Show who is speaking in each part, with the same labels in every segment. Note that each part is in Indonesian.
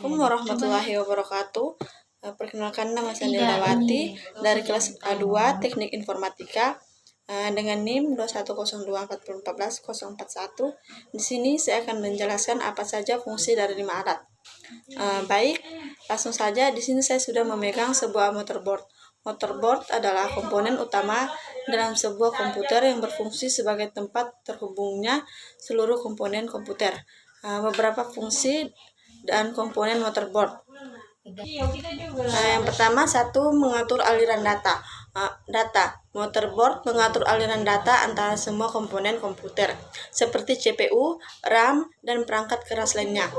Speaker 1: Assalamualaikum warahmatullahi wabarakatuh. Perkenalkan, nama saya Nilawati dari kelas A2 Teknik Informatika dengan NIM 21024144041. Di sini saya akan menjelaskan apa saja fungsi dari 5 alat. Baik, langsung saja. Di sini saya sudah memegang sebuah motherboard. Motherboard adalah komponen utama dalam sebuah komputer yang berfungsi sebagai tempat terhubungnya seluruh komponen komputer. Beberapa fungsi dan komponen motherboard. Yang pertama, mengatur aliran data. Motherboard mengatur aliran data antara semua komponen komputer seperti CPU, RAM, dan perangkat keras lainnya.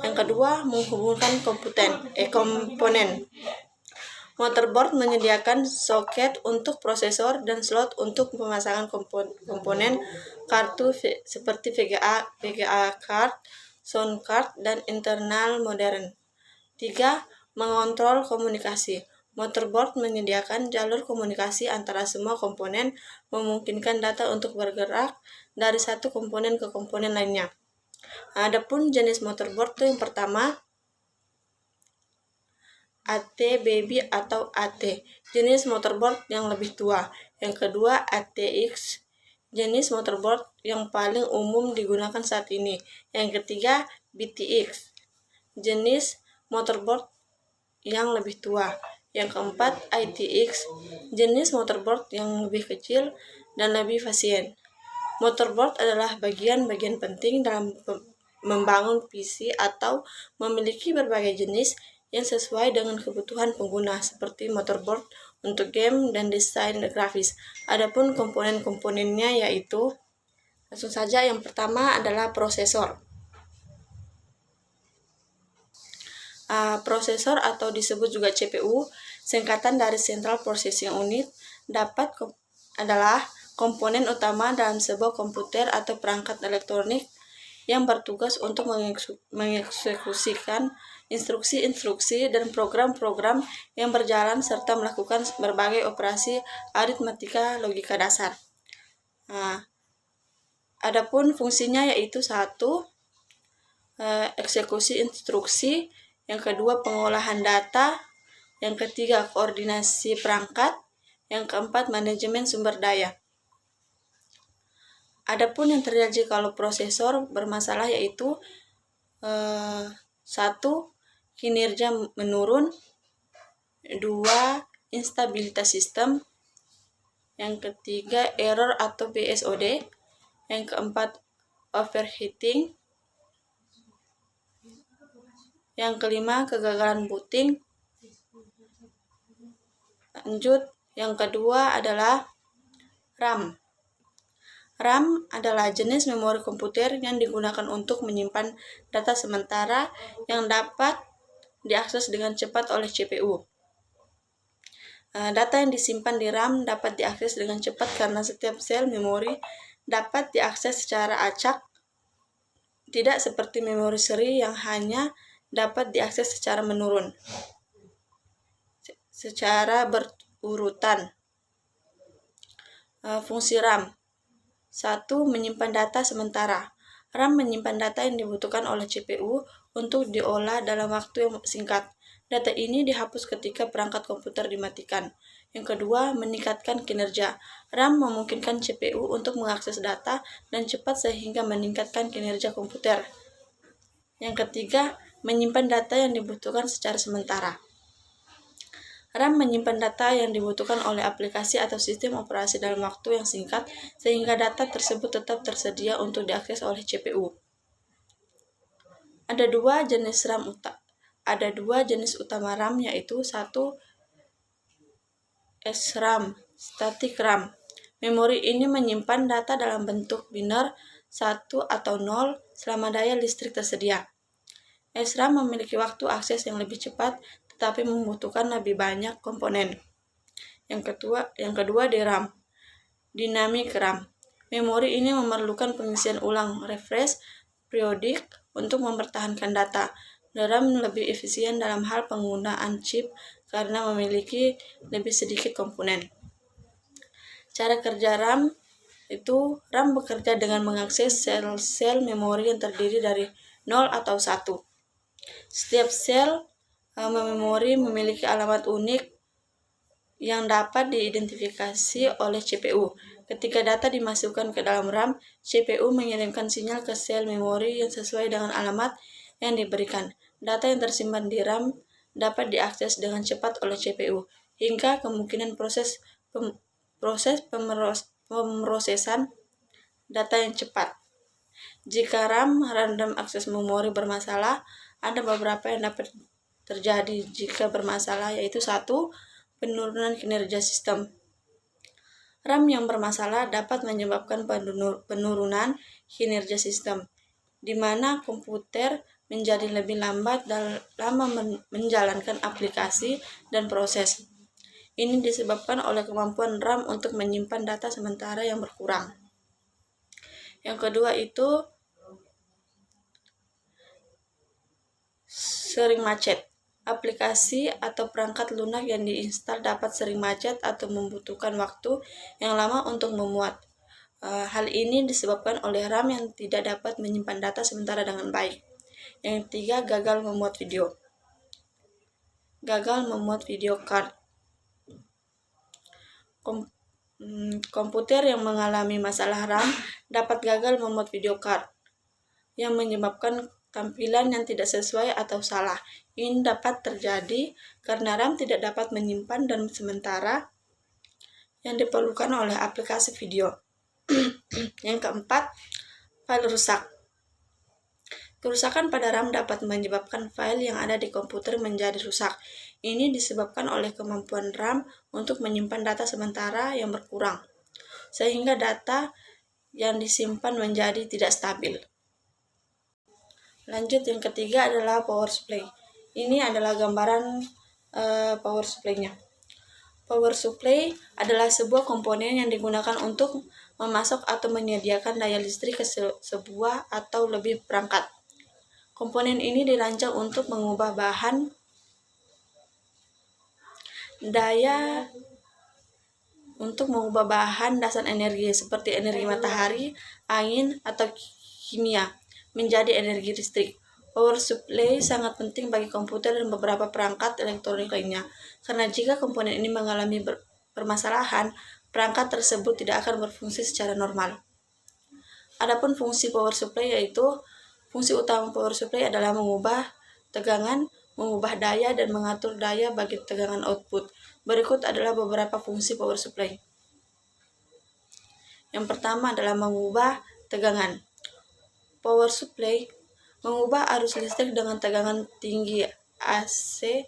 Speaker 1: Yang kedua, menghubungkan komponen. Motherboard menyediakan soket untuk prosesor dan slot untuk pemasangan komponen kartu seperti VGA card, sound card, dan internal modern. 3. Mengontrol komunikasi. Motherboard menyediakan jalur komunikasi antara semua komponen, memungkinkan data untuk bergerak dari satu komponen ke komponen lainnya. Adapun jenis motherboard itu yang pertama, AT Baby atau AT, jenis motherboard yang lebih tua. Yang kedua, ATX, jenis motherboard yang paling umum digunakan saat ini. Yang ketiga, BTX, jenis motherboard yang lebih tua. Yang keempat, ITX, jenis motherboard yang lebih kecil dan lebih fasien. Motherboard adalah bagian-bagian penting dalam membangun PC atau memiliki berbagai jenis yang sesuai dengan kebutuhan pengguna, seperti motherboard untuk game dan desain grafis. Adapun komponen-komponennya yaitu, langsung saja, yang pertama adalah prosesor. Prosesor atau disebut juga CPU, singkatan dari Central Processing Unit, adalah komponen utama dalam sebuah komputer atau perangkat elektronik yang bertugas untuk mengeksekusikan instruksi-instruksi dan program-program yang berjalan serta melakukan berbagai operasi aritmatika logika dasar. Adapun fungsinya yaitu 1. Eksekusi instruksi. Yang kedua, pengolahan data. Yang ketiga, koordinasi perangkat. Yang keempat, manajemen sumber daya. Adapun yang terjadi kalau prosesor bermasalah yaitu 1. Kinerja menurun. 2. Instabilitas sistem. Yang ketiga, error atau BSOD. Yang keempat, overheating. Yang kelima, kegagalan booting. Lanjut, yang kedua adalah RAM. RAM adalah jenis memori komputer yang digunakan untuk menyimpan data sementara yang dapat diakses dengan cepat oleh CPU. Data yang disimpan di RAM dapat diakses dengan cepat karena setiap sel memori dapat diakses secara acak, tidak seperti memori seri yang hanya dapat diakses secara menurun, secara berurutan. Fungsi RAM. 1. Menyimpan data sementara. RAM menyimpan data yang dibutuhkan oleh CPU untuk diolah dalam waktu yang singkat. Data ini dihapus ketika perangkat komputer dimatikan. Yang kedua, meningkatkan kinerja. RAM memungkinkan CPU untuk mengakses data dan cepat sehingga meningkatkan kinerja komputer. Yang ketiga, menyimpan data yang dibutuhkan secara sementara. RAM menyimpan data yang dibutuhkan oleh aplikasi atau sistem operasi dalam waktu yang singkat, sehingga data tersebut tetap tersedia untuk diakses oleh CPU. Ada dua jenis utama RAM, yaitu 1. SRAM, static RAM. Memori ini menyimpan data dalam bentuk biner 1 atau 0 selama daya listrik tersedia. SRAM memiliki waktu akses yang lebih cepat, tetapi membutuhkan lebih banyak komponen. Yang kedua, DRAM, dynamic RAM. Memori ini memerlukan pengisian ulang refresh periodik untuk mempertahankan data. DRAM lebih efisien dalam hal penggunaan chip karena memiliki lebih sedikit komponen. Cara kerja RAM itu, RAM bekerja dengan mengakses sel-sel memori yang terdiri dari 0 atau 1. Setiap sel memori memiliki alamat unik yang dapat diidentifikasi oleh CPU. Ketika data dimasukkan ke dalam RAM, CPU mengirimkan sinyal ke sel memori yang sesuai dengan alamat yang diberikan. Data yang tersimpan di RAM dapat diakses dengan cepat oleh CPU, hingga kemungkinan pemrosesan data yang cepat. Jika RAM random access memory bermasalah, ada beberapa yang dapat terjadi jika bermasalah, yaitu 1. Penurunan kinerja sistem. RAM yang bermasalah dapat menyebabkan penurunan kinerja sistem, di mana komputer menjadi lebih lambat dalam menjalankan aplikasi dan proses. Ini disebabkan oleh kemampuan RAM untuk menyimpan data sementara yang berkurang. Yang kedua itu sering macet. Aplikasi atau perangkat lunak yang diinstal dapat sering macet atau membutuhkan waktu yang lama untuk memuat. Hal ini disebabkan oleh RAM yang tidak dapat menyimpan data sementara dengan baik. Yang ketiga, gagal memuat video. Gagal memuat video card. Komputer yang mengalami masalah RAM dapat gagal memuat video card yang menyebabkan tampilan yang tidak sesuai atau salah. Ini dapat terjadi karena RAM tidak dapat menyimpan dan sementara yang diperlukan oleh aplikasi video. Yang keempat, file rusak. Kerusakan pada RAM dapat menyebabkan file yang ada di komputer menjadi rusak. Ini disebabkan oleh kemampuan RAM untuk menyimpan data sementara yang berkurang, sehingga data yang disimpan menjadi tidak stabil. Lanjut, yang ketiga adalah power supply. Ini adalah gambaran power supply-nya. Power supply adalah sebuah komponen yang digunakan untuk memasok atau menyediakan daya listrik ke sebuah atau lebih perangkat. Komponen ini dirancang untuk mengubah bahan dasar energi seperti energi matahari, angin, atau kimia menjadi energi listrik. Power supply sangat penting bagi komputer dan beberapa perangkat elektronik lainnya, karena jika komponen ini mengalami permasalahan, perangkat tersebut tidak akan berfungsi secara normal. Adapun fungsi power supply fungsi utama power supply adalah mengubah tegangan, mengubah daya, dan mengatur daya bagi tegangan output. Berikut adalah beberapa fungsi power supply. Yang pertama adalah mengubah tegangan. Power supply mengubah arus listrik dengan tegangan tinggi AC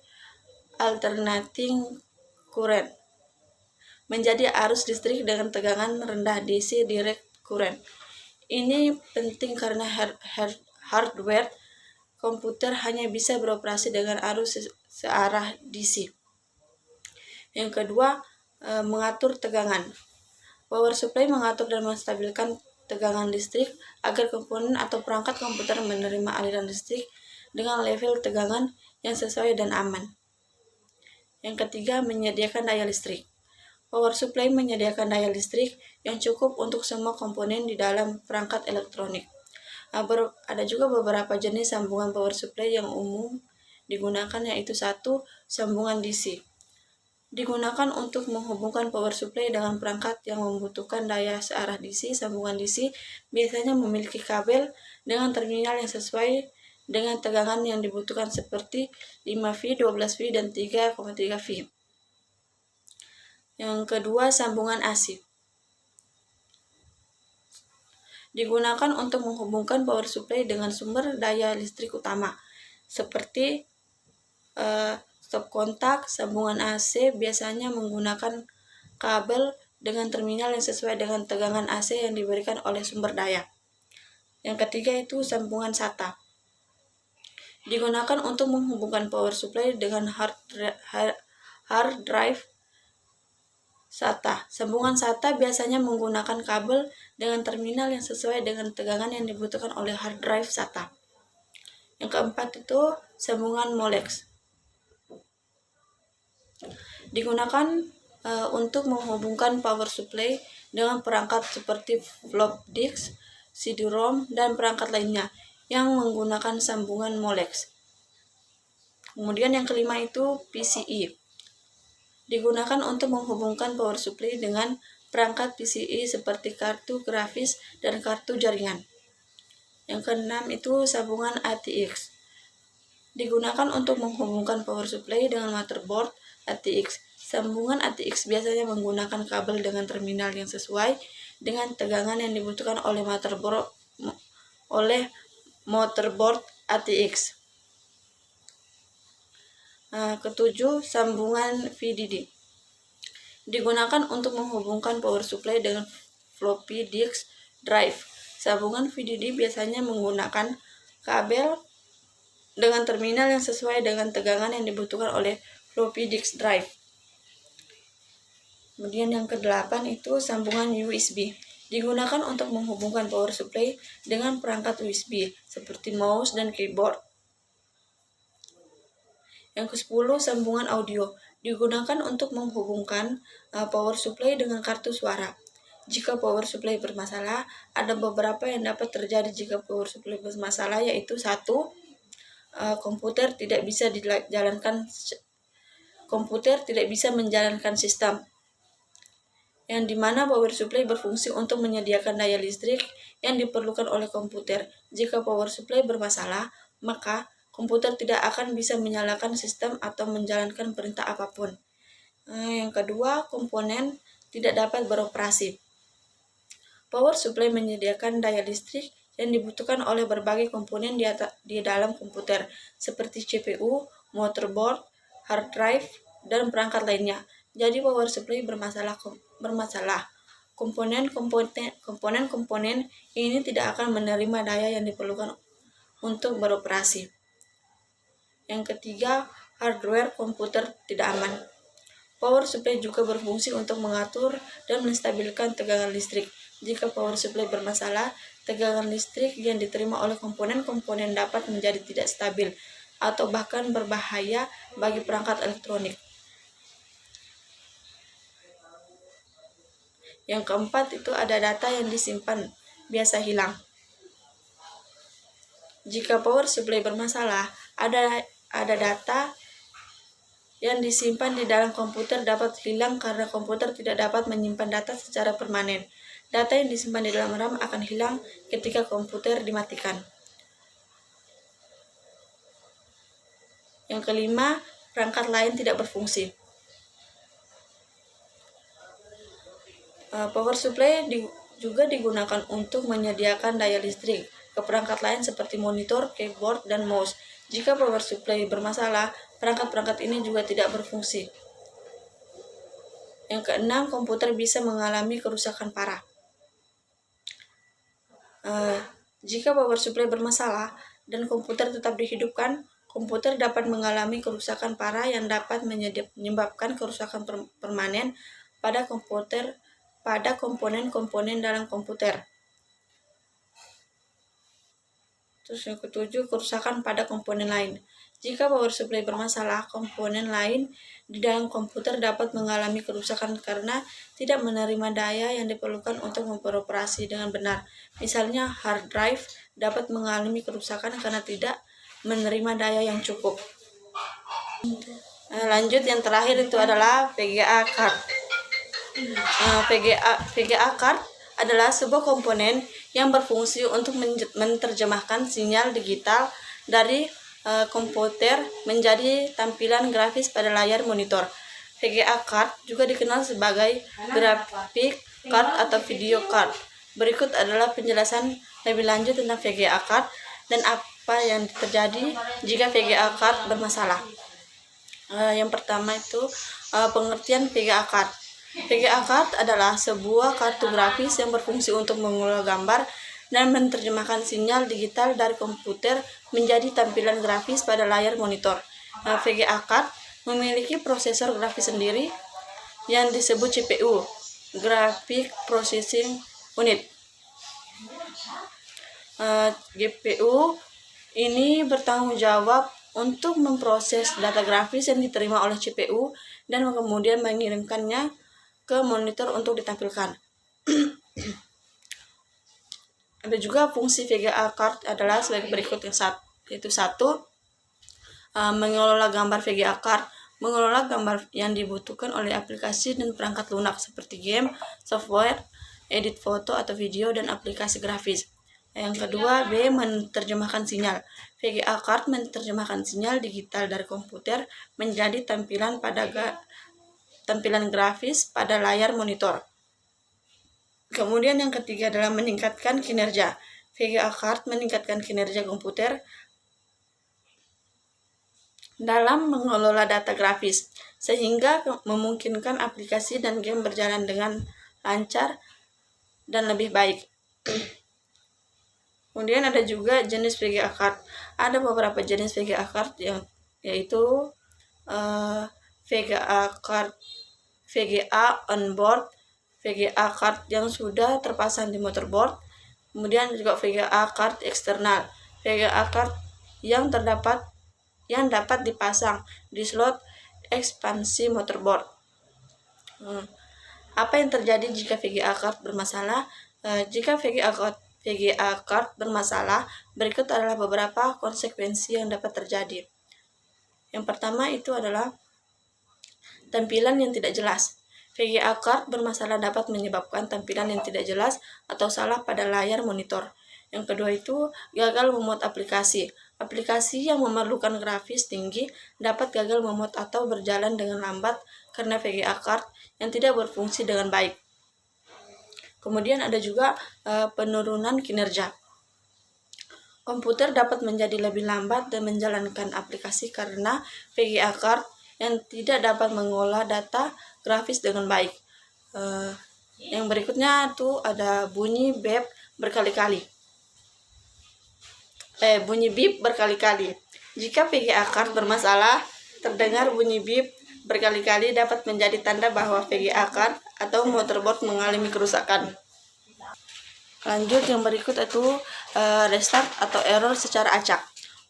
Speaker 1: alternating current menjadi arus listrik dengan tegangan rendah DC direct current. Ini penting karena hardware komputer hanya bisa beroperasi dengan arus searah DC. Yang kedua, mengatur tegangan. Power supply mengatur dan menstabilkan tegangan listrik agar komponen atau perangkat komputer menerima aliran listrik dengan level tegangan yang sesuai dan aman. Yang ketiga, menyediakan daya listrik. Power supply menyediakan daya listrik yang cukup untuk semua komponen di dalam perangkat elektronik. Ada juga beberapa jenis sambungan power supply yang umum digunakan, yaitu 1. Sambungan DC. Digunakan untuk menghubungkan power supply dengan perangkat yang membutuhkan daya searah DC. Sambungan DC biasanya memiliki kabel dengan terminal yang sesuai dengan tegangan yang dibutuhkan seperti 5V, 12V, dan 3,3V. Yang kedua, sambungan AC. Digunakan untuk menghubungkan power supply dengan sumber daya listrik utama seperti stop kontak. Sambungan AC biasanya menggunakan kabel dengan terminal yang sesuai dengan tegangan AC yang diberikan oleh sumber daya. Yang ketiga itu sambungan SATA. Digunakan untuk menghubungkan power supply dengan hard drive SATA. Sambungan SATA biasanya menggunakan kabel dengan terminal yang sesuai dengan tegangan yang dibutuhkan oleh hard drive SATA. Yang keempat itu sambungan Molex. Digunakan untuk menghubungkan power supply dengan perangkat seperti flop disk, CD-ROM, dan perangkat lainnya yang menggunakan sambungan Molex. Kemudian yang kelima itu PCI. Digunakan untuk menghubungkan power supply dengan perangkat PCI seperti kartu grafis dan kartu jaringan. Yang keenam itu sambungan ATX. Digunakan untuk menghubungkan power supply dengan motherboard ATX. Sambungan ATX biasanya menggunakan kabel dengan terminal yang sesuai dengan tegangan yang dibutuhkan oleh motherboard ATX. Ketujuh, sambungan VDD. Digunakan untuk menghubungkan power supply dengan floppy disk drive. Sambungan VDD biasanya menggunakan kabel dengan terminal yang sesuai dengan tegangan yang dibutuhkan oleh floppy disk drive. Kemudian yang kedelapan itu sambungan USB. Digunakan untuk menghubungkan power supply dengan perangkat USB seperti mouse dan keyboard. Yang ke-10, sambungan audio. Digunakan untuk menghubungkan power supply dengan kartu suara. Jika power supply bermasalah, ada beberapa yang dapat terjadi jika power supply bermasalah, yaitu 1. Komputer tidak bisa menjalankan sistem, yang dimana power supply berfungsi untuk menyediakan daya listrik yang diperlukan oleh komputer. Jika power supply bermasalah, maka komputer tidak akan bisa menyalakan sistem atau menjalankan perintah apapun. Yang kedua, komponen tidak dapat beroperasi. Power supply menyediakan daya listrik yang dibutuhkan oleh berbagai komponen di dalam komputer, seperti CPU, motherboard, hard drive, dan perangkat lainnya. Jadi power supply bermasalah. Komponen ini tidak akan menerima daya yang diperlukan untuk beroperasi. Yang ketiga, hardware komputer tidak aman. Power supply juga berfungsi untuk mengatur dan menstabilkan tegangan listrik. Jika power supply bermasalah, tegangan listrik yang diterima oleh komponen-komponen dapat menjadi tidak stabil atau bahkan berbahaya bagi perangkat elektronik. Yang keempat itu ada data yang disimpan biasa hilang. Jika power supply bermasalah, ada data yang disimpan di dalam komputer dapat hilang karena komputer tidak dapat menyimpan data secara permanen. Data yang disimpan di dalam RAM akan hilang ketika komputer dimatikan. Yang kelima, perangkat lain tidak berfungsi. Power supply juga digunakan untuk menyediakan daya listrik ke perangkat lain seperti monitor, keyboard, dan mouse. Jika power supply bermasalah, perangkat-perangkat ini juga tidak berfungsi. Yang keenam, komputer bisa mengalami kerusakan parah. Jika power supply bermasalah dan komputer tetap dihidupkan, komputer dapat mengalami kerusakan parah yang dapat menyebabkan kerusakan permanen pada komponen-komponen dalam komputer. Terus yang ketujuh, kerusakan pada komponen lain. Jika power supply bermasalah, komponen lain di dalam komputer dapat mengalami kerusakan karena tidak menerima daya yang diperlukan untuk beroperasi dengan benar. Misalnya, hard drive dapat mengalami kerusakan karena tidak menerima daya yang cukup. Lanjut, yang terakhir itu adalah VGA card. VGA card adalah sebuah komponen yang berfungsi untuk menerjemahkan sinyal digital dari komputer menjadi tampilan grafis pada layar monitor. VGA card juga dikenal sebagai graphic card atau video card. Berikut adalah penjelasan lebih lanjut tentang VGA card dan apa yang terjadi jika VGA card bermasalah. Yang pertama itu pengertian VGA card. VGA card adalah sebuah kartu grafis yang berfungsi untuk mengolah gambar dan menerjemahkan sinyal digital dari komputer menjadi tampilan grafis pada layar monitor. VGA card memiliki prosesor grafis sendiri yang disebut CPU, Graphic Processing Unit. GPU ini bertanggung jawab untuk memproses data grafis yang diterima oleh CPU dan kemudian mengirimkannya ke monitor untuk ditampilkan. Ada juga fungsi VGA card adalah sebagai berikut, yaitu 1. mengelola gambar VGA card. Mengelola gambar yang dibutuhkan oleh aplikasi dan perangkat lunak seperti game, software, edit foto atau video, dan aplikasi grafis. Yang kedua, B. Menerjemahkan sinyal. VGA card menerjemahkan sinyal digital dari komputer menjadi tampilan grafis pada layar monitor. Kemudian yang ketiga adalah meningkatkan kinerja. VGA card meningkatkan kinerja komputer dalam mengelola data grafis, sehingga memungkinkan aplikasi dan game berjalan dengan lancar dan lebih baik. Kemudian ada juga jenis VGA card. Ada beberapa jenis VGA card yaitu VGA card, VGA onboard, VGA card yang sudah terpasang di motherboard. Kemudian juga VGA card eksternal, VGA card yang dapat dipasang di slot ekspansi motherboard. Apa yang terjadi jika VGA card bermasalah? Jika VGA card bermasalah, berikut adalah beberapa konsekuensi yang dapat terjadi. Yang pertama itu adalah tampilan yang tidak jelas. VGA card bermasalah dapat menyebabkan tampilan yang tidak jelas atau salah pada layar monitor. Yang kedua itu gagal memuat aplikasi. Aplikasi yang memerlukan grafis tinggi dapat gagal memuat atau berjalan dengan lambat karena VGA card yang tidak berfungsi dengan baik. Kemudian ada juga penurunan kinerja. Komputer dapat menjadi lebih lambat dan menjalankan aplikasi karena VGA card yang tidak dapat mengolah data grafis dengan baik. Yang berikutnya tuh ada bunyi beep berkali-kali. Jika VGA card bermasalah, terdengar bunyi beep berkali-kali dapat menjadi tanda bahwa VGA card atau motherboard mengalami kerusakan. Lanjut, yang berikut itu restart atau error secara acak.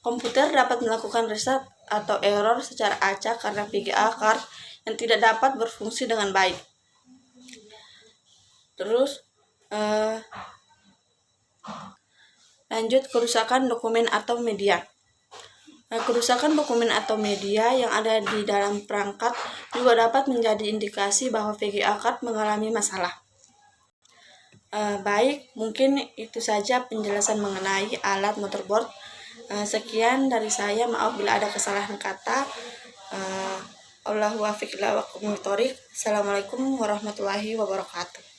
Speaker 1: Komputer dapat melakukan restart atau error secara acak karena VGA card yang tidak dapat berfungsi dengan baik. Terus lanjut, kerusakan dokumen atau media. Kerusakan dokumen atau media yang ada di dalam perangkat juga dapat menjadi indikasi bahwa VGA card mengalami masalah. Baik, mungkin itu saja penjelasan mengenai alat motherboard. Sekian dari saya, maaf bila ada kesalahan kata. Allahu a'lam bishawab. Assalamualaikum warahmatullahi wabarakatuh.